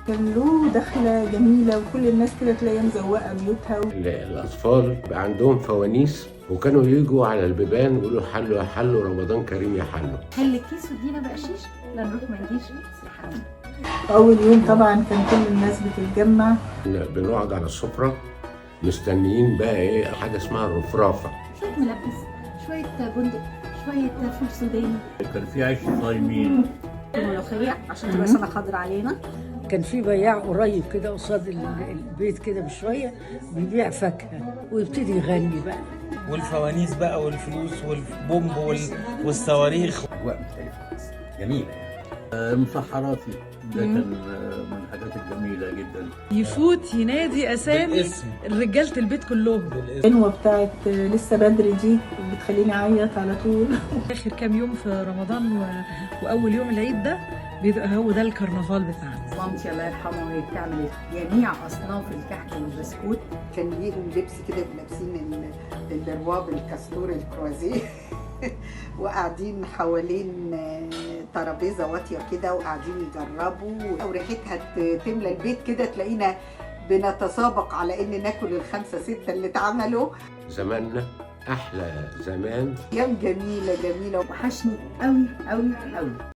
كان له دخلة جميلة وكل الناس كده تلاقيها مزوقة بيوتها الأطفال بقى عندهم فوانيس وكانوا يجوا على البيبان يقولوا حلوا يا حلوا رمضان كريم يا حلوا. حل الكيس ودينا بقشيش لا نروح ما نجيش لحد. أول يوم طبعا كان كل الناس بتتجمع، بنقعد على السفرة مستنيين بقى ايه حاجة اسمها الرفرافة، شوية ملبس، شوية بندق، شوية فول سوداني، كان في عيش صايمين، ملوخية عشان تبقى سنة خضرا علينا. كان في بياع قريب كده قصاد البيت كده بشويه بيبيع فاكهه ويبتدي يغني بقى. والفوانيس بقى والفلوس والبومب والصواريخ. اجواء مختلفه جميله مسحراتي ده كان من الحاجات الجميله جدا. يفوت ينادي اسامي رجاله البيت كلهم. الغنوة بتاعت لسه بدري دي بتخليني اعيط على طول. اخر كام يوم في رمضان واول يوم العيد ده بيبقى هو ده الكرنفال بتاعنا. مامتي الله يرحمها وهي بتعمل جميع اصناف الكحك والبسكوت. كان ليهم لبس كده لابسين الرواب الكاستور الكروازيه وقاعدين حوالين ترابيزه واطيه كده وقاعدين يجربوا وريحتها تملى البيت كده، تلاقينا بنتسابق على ان ناكل الخمسه سته اللي اتعملوا. زماننا أحلى زمان. ايام جميله جميله وحشني قوي قوي قوي.